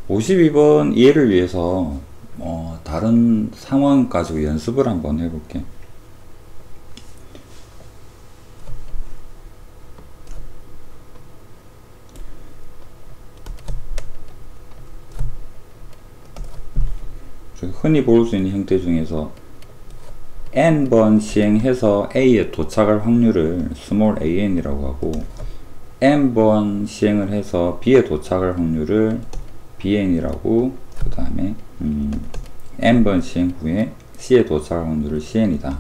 52번 이해를 위해서 다른 상황 가지고 연습을 한번 해볼게. 흔히 볼 수 있는 형태 중에서 n번 시행해서 A에 도착할 확률을 small an이라고 하고, n번 시행을 해서 B에 도착할 확률을 bn이라고, 그 다음에 n번 시행 후에 C에 도착할 확률을 cn이다.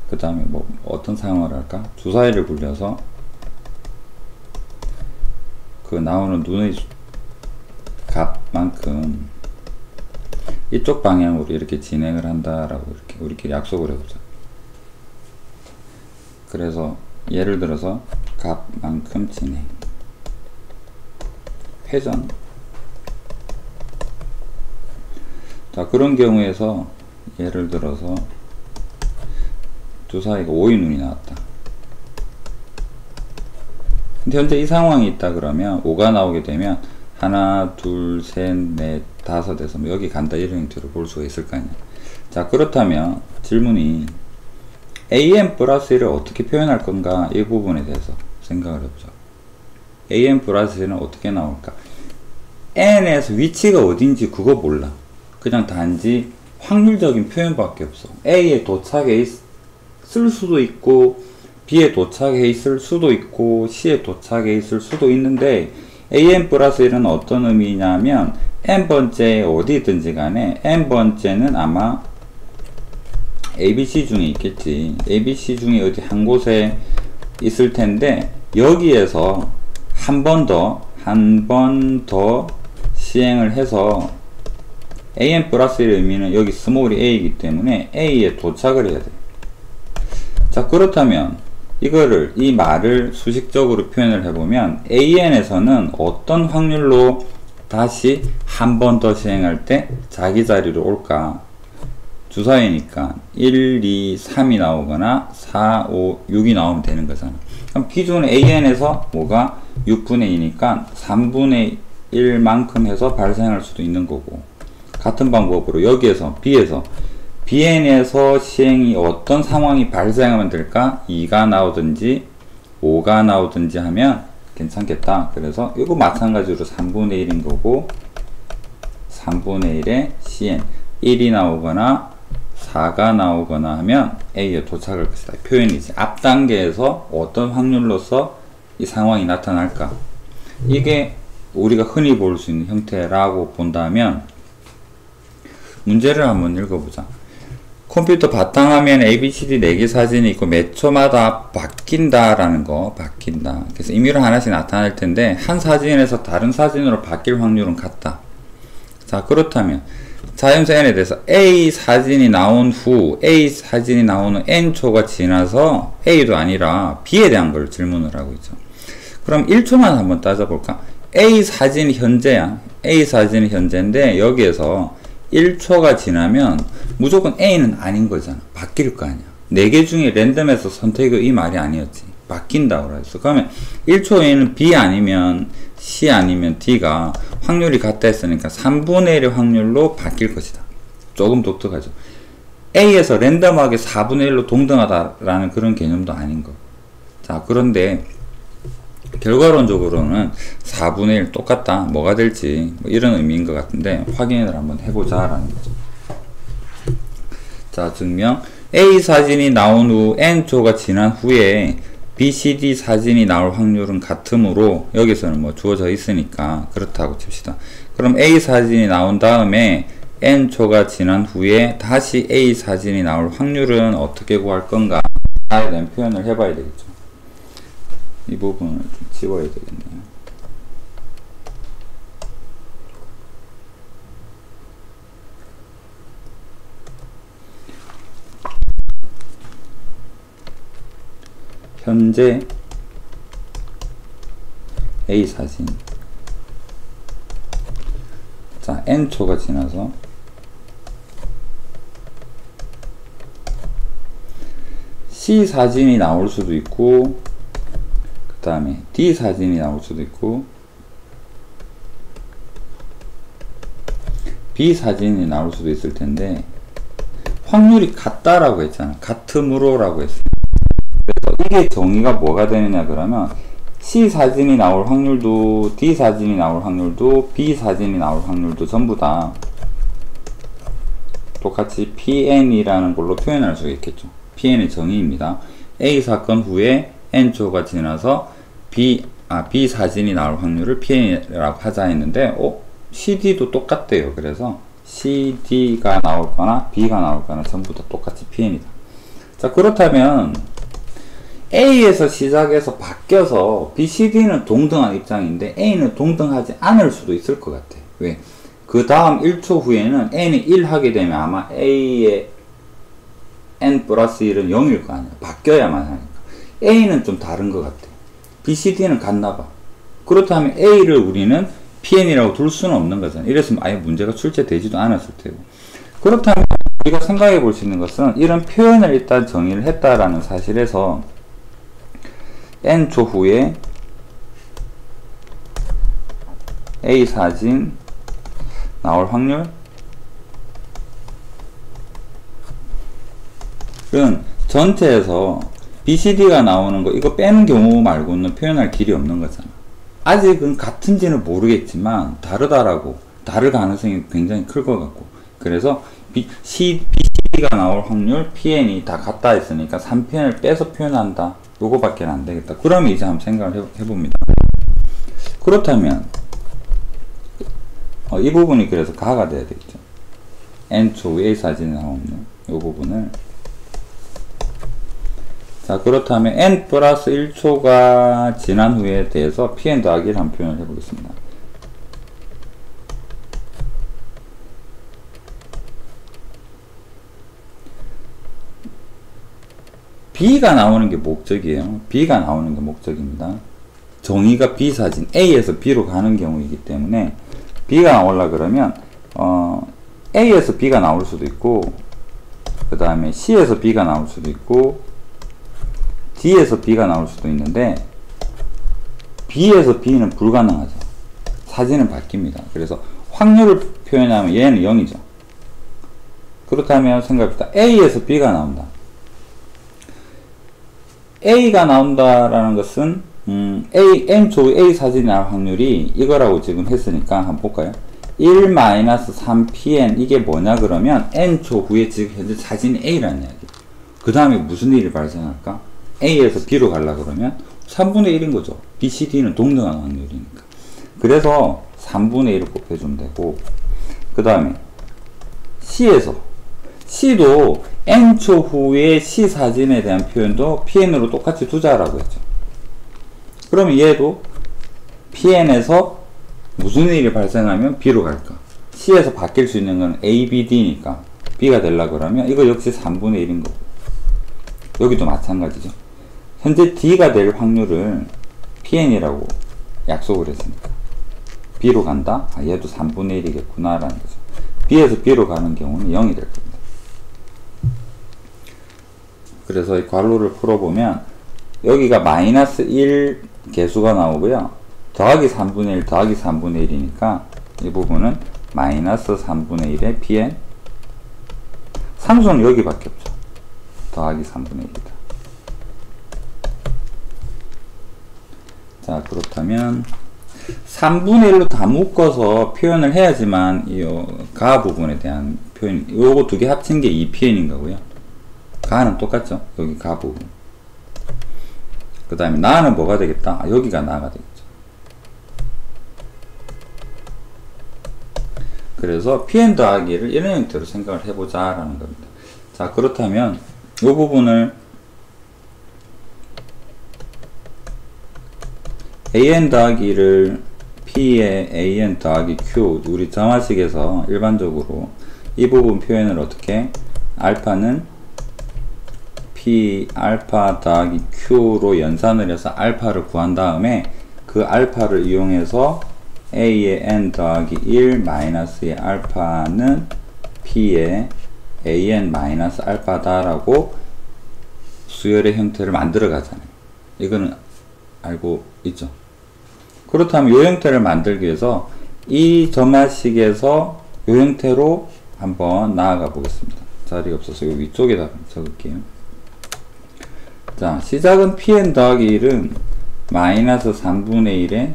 그 다음에 뭐 어떤 상황을 할까? 주사위를 굴려서 그 나오는 눈의 값만큼 이쪽 방향으로 이렇게 진행을 한다라고 이렇게 우리끼리 약속을 해보자. 그래서 예를 들어서 값만큼 진행, 회전. 자, 그런 경우에서 예를 들어서 주사위가 5의 눈이 나왔다. 근데 현재 이 상황이 있다 그러면 5가 나오게 되면 하나, 둘, 셋, 넷, 다섯에서 뭐 여기 간다 이런 형태로 볼 수가 있을 거 아니야. 자, 그렇다면 질문이 an 플러스 1을 어떻게 표현할 건가, 이 부분에 대해서 생각을 해보자. an 플러스 1은 어떻게 나올까? n에서 위치가 어딘지 그거 몰라. 그냥 단지 확률적인 표현밖에 없어. a에 도착해 있을 수도 있고 b에 도착해 있을 수도 있고 C에 도착해 있을 수도 있는데, an 플러스 1은 어떤 의미냐면 n번째 어디든지 간에 n번째는 아마 ABC 중에 있겠지. ABC 중에 어디 한 곳에 있을 텐데, 여기에서 한 번 더 시행을 해서 an 플러스 1의 의미는 여기 스몰이 a이기 때문에 a에 도착을 해야 돼. 자, 그렇다면 이 말을 수식적으로 표현을 해보면 an에서는 어떤 확률로 다시 한 번 더 시행할 때 자기 자리로 올까? 주사위니까 1, 2, 3이 나오거나 4, 5, 6이 나오면 되는 거잖아. 그럼 기존 an에서 뭐가 6분의 2니까 3분의 1만큼 해서 발생할 수도 있는 거고, 같은 방법으로 여기에서 bn에서 시행이 어떤 상황이 발생하면 될까? 2가 나오든지 5가 나오든지 하면 괜찮겠다. 그래서 이거 마찬가지로 3분의 1인 거고, 3분의 1에 cn 1이 나오거나 4가 나오거나 하면 A에 도착할 것이다. 표현이지. 앞 단계에서 어떤 확률로서 이 상황이 나타날까? 이게 우리가 흔히 볼 수 있는 형태라고 본다면, 문제를 한번 읽어보자. 컴퓨터 바탕화면에 ABCD 4개 사진이 있고 몇 초마다 바뀐다라는 거, 바뀐다. 그래서 임의로 하나씩 나타날 텐데, 한 사진에서 다른 사진으로 바뀔 확률은 같다. 자, 그렇다면 자연수 n에 대해서 A 사진이 나온 후, A 사진이 나오는 n초가 지나서 A도 아니라 B에 대한 걸 질문을 하고 있죠. 그럼 1초만 한번 따져볼까? A 사진이 현재야. A 사진이 현재인데 여기에서 1초가 지나면 무조건 A는 아닌 거잖아. 바뀔 거 아니야. 4개 중에 랜덤에서 선택이 이 말이 아니었지. 바뀐다고 그랬어. 그러면 1초에는 B 아니면 C 아니면 D가 확률이 같다 했으니까 3분의 1의 확률로 바뀔 것이다. 조금 독특하죠. A에서 랜덤하게 4분의 1로 동등하다라는 그런 개념도 아닌 거. 자, 그런데 결과론적으로는 4분의 1 똑같다. 뭐가 될지 뭐 이런 의미인 것 같은데, 확인을 한번 해보자 라는 거죠. 자, 증명. A 사진이 나온 후 n초가 지난 후에 BCD 사진이 나올 확률은 같으므로, 여기서는 뭐 주어져 있으니까 그렇다고 칩시다. 그럼 A 사진이 나온 다음에 n초가 지난 후에 다시 A 사진이 나올 확률은 어떻게 구할 건가? 에 대한 표현을 해봐야 되겠죠. 이 부분을 좀 지워야 되겠네요. 현재 A 사진. 자, n초가 지나서 C 사진이 나올 수도 있고, 그 다음에 D 사진이 나올 수도 있고, B 사진이 나올 수도 있을 텐데, 확률이 같다라고 했잖아. 같으므로라고 했어. 그래서 이게 정의가 뭐가 되느냐 그러면, C 사진이 나올 확률도, D 사진이 나올 확률도, B 사진이 나올 확률도 전부 다 똑같이 PN이라는 걸로 표현할 수 있겠죠. PN의 정의입니다. A 사건 후에 N초가 지나서 B 사진이 나올 확률을 PN이라고 하자 했는데, CD도 똑같대요. 그래서 CD가 나올거나 B가 나올거나 전부 다 똑같이 PN이다. 자, 그렇다면 A에서 시작해서 바뀌어서 B, C, D는 동등한 입장인데 A는 동등하지 않을 수도 있을 것 같아. 왜? 그 다음 1초 후에는 N이 1 하게 되면 아마 A의 N 플러스 1은 0일 거 아니야. 바뀌어야만 하니까. A는 좀 다른 것 같아. B, C, D는 같나봐. 그렇다면 A를 우리는 PN이라고 둘 수는 없는 거잖아. 이랬으면 아예 문제가 출제되지도 않았을 테고. 그렇다면 우리가 생각해 볼 수 있는 것은 이런 표현을 일단 정의를 했다라는 사실에서 N초 후에 A 사진 나올 확률 은 전체에서 BCD가 나오는 거 이거 빼는 경우 말고는 표현할 길이 없는 거잖아. 아직은 같은지는 모르겠지만 다를 가능성이 굉장히 클 것 같고, 그래서 BCD가 나올 확률 PN이 다 같다 했으니까 3PN을 빼서 표현한다, 요거밖에 안 되겠다. 그러면 이제 한번 생각을 해봅니다. 그렇다면 이 부분이 그래서 가가 돼야 되겠죠. N초 A 사진이 나오는 요 부분을, 자, 그렇다면 N 플러스 1초가 지난 후에 대해서 PN 더하기를 한번 표현을 해보겠습니다. B가 나오는 게 목적이에요. B가 나오는 게 목적입니다. 정의가 B 사진, A에서 B로 가는 경우이기 때문에 B가 나오려 그러면 A에서 B가 나올 수도 있고, 그 다음에 C에서 B가 나올 수도 있고, D에서 B가 나올 수도 있는데 B에서 B는 불가능하죠. 사진은 바뀝니다. 그래서 확률을 표현하면 얘는 0이죠. 그렇다면 생각해봅시다. A에서 B가 나온다. A가 나온다라는 것은 N초 A 사진이 나올 확률이 이거라고 지금 했으니까 한번 볼까요? 1-3pn 이게 뭐냐 그러면 N초 후에 지금 현재 사진이 A라는 이야기. 그 다음에 무슨 일이 발생할까? A에서 B로 가려고 그러면 3분의 1인 거죠. B, C, D는 동등한 확률이니까. 그래서 3분의 1을 곱해주면 되고, 그 다음에 C도 N초 후에 C 사진에 대한 표현도 PN으로 똑같이 두자라고 했죠. 그러면 얘도 PN에서 무슨 일이 발생하면 B로 갈까? C에서 바뀔 수 있는 건 A, B, D니까 B가 되려고 그러면 이거 역시 3분의 1인 거고, 여기도 마찬가지죠. 현재 D가 될 확률을 PN이라고 약속을 했으니까 B로 간다? 얘도 3분의 1이겠구나 라는 거죠. B에서 B로 가는 경우는 0이 될 겁니다. 그래서 이 괄호를 풀어보면 여기가 마이너스 1 개수가 나오고요. 더하기 3분의 1 더하기 3분의 1이니까 이 부분은 마이너스 3분의 1의 PN, 상수는 여기밖에 없죠. 더하기 3분의 1이다. 자, 그렇다면 3분의 1로 다 묶어서 표현을 해야지만 이 가 부분에 대한 표현, 요거 두 개 합친 게 2PN인 거고요. 가는 똑같죠. 여기 가 부분. 그 다음에 나는 뭐가 되겠다? 여기가 나가 되겠죠. 그래서 PN 더하기를 이런 형태로 생각을 해보자 라는 겁니다. 자, 그렇다면 이 부분을 AN 더하기를 P에 AN 더하기 Q, 우리 점화식에서 일반적으로 이 부분 표현을 어떻게, 알파는 P 알파 더하기 Q로 연산을 해서 알파를 구한 다음에 그 알파를 이용해서 A의 N 더하기 1 마이너스의 알파는 P의 AN 마이너스 알파다 라고 수열의 형태를 만들어 가잖아요. 이거는 알고 있죠. 그렇다면 이 형태를 만들기 위해서 이 점화식에서 이 형태로 한번 나아가 보겠습니다. 자리가 없어서 요 위쪽에다 적을게요. 자, 시작은 pn 더하기 1은 마이너스 3분의 1에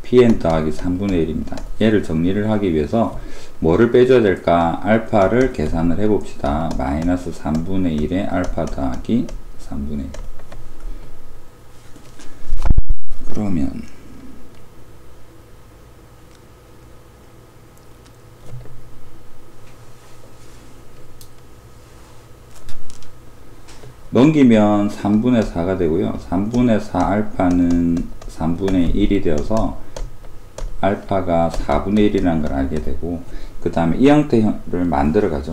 pn 더하기 3분의 1입니다. 얘를 정리를 하기 위해서 뭐를 빼줘야 될까? 알파를 계산을 해봅시다. 마이너스 3분의 1에 알파 더하기 3분의 1. 그러면 넘기면 3분의 4가 되고요. 3분의 4 알파는 3분의 1이 되어서 알파가 4분의 1이라는 걸 알게 되고, 그 다음에 이 형태를 만들어 가죠.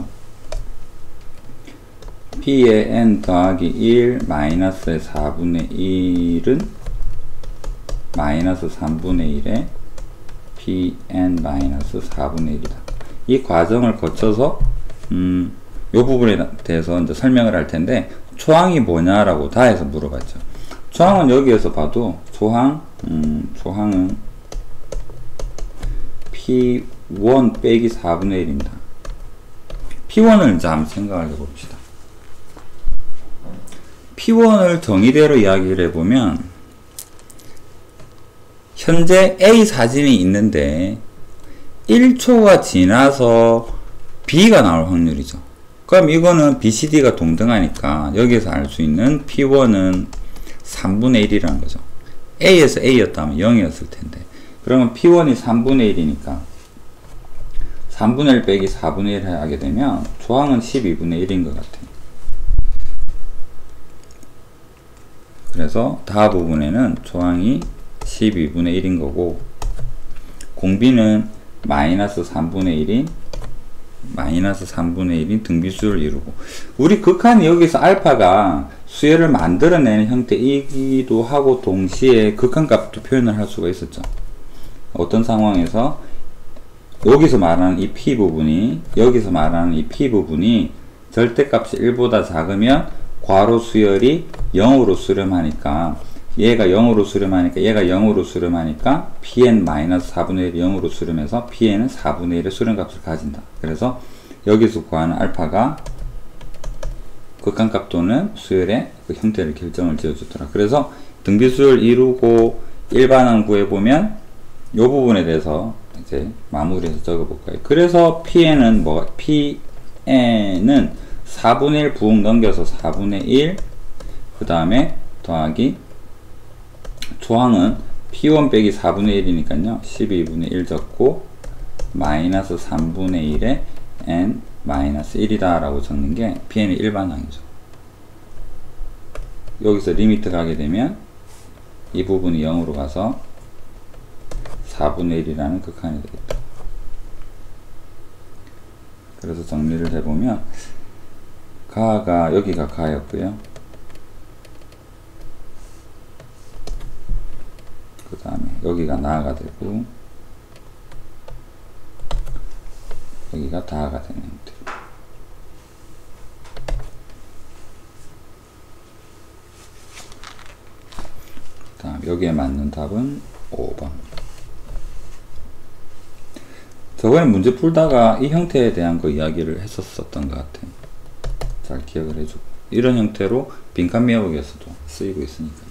p의 n 더하기 1 마이너스의 4분의 1은 마이너스 3분의 1에 pn 마이너스 4분의 1이다. 이 과정을 거쳐서 이 부분에 대해서 이제 설명을 할 텐데, 초항이 뭐냐라고 다해서 물어봤죠. 초항은 여기에서 봐도 초항은 P1 빼기 4분의 1입니다. P1을 이제 한번 생각을 해봅시다. P1을 정의대로 이야기를 해보면, 현재 A 사진이 있는데 1초가 지나서 B가 나올 확률이죠. 그럼 이거는 BCD가 동등하니까 여기에서 알 수 있는 P1은 3분의 1이라는 거죠. A에서 A였다면 0이었을 텐데, 그러면 P1이 3분의 1이니까 3분의 1 빼기 4분의 1 하게 되면 조항은 12분의 1인 것 같아요. 그래서 다 부분에는 조항이 12분의 1인 거고, 공비는 마이너스 3분의 1인 등비수를 이루고, 우리 극한이 여기서 알파가 수열을 만들어내는 형태이기도 하고 동시에 극한값도 표현을 할 수가 있었죠. 어떤 상황에서 여기서 말하는 이 p 부분이 절대값이 1보다 작으면 괄호 수열이 0으로 수렴하니까, 얘가 0으로 수렴하니까 pn-4분의 1이 0으로 수렴해서 pn은 4분의 1의 수렴값을 가진다. 그래서 여기서 구하는 알파가 극한값 또는 수열의 그 형태를 결정을 지어주더라. 그래서 등비수열 이루고 일반항 구해보면 이 부분에 대해서 이제 마무리해서 적어볼까요? 그래서 pn은 4분의 1 부응 넘겨서 4분의 1, 그 다음에 더하기 조항은 P1 빼기 4분의 1이니까요. 12분의 1 적고 마이너스 3분의 1에 n 마이너스 1이다 라고 적는 게 pn의 일반항이죠. 여기서 리미트 가게 되면 이 부분이 0으로 가서 4분의 1이라는 극한이 되겠다. 그래서 정리를 해보면 가가 여기가 가였고요. 그 다음에 여기가 나가 되고 여기가 다가 되는 형태. 그 다음 여기에 맞는 답은 5번. 저번에 문제 풀다가 이 형태에 대한 거 이야기를 했었던 것 같아요. 잘 기억을 해주고, 이런 형태로 빈칸 미역에서도 쓰이고 있으니까.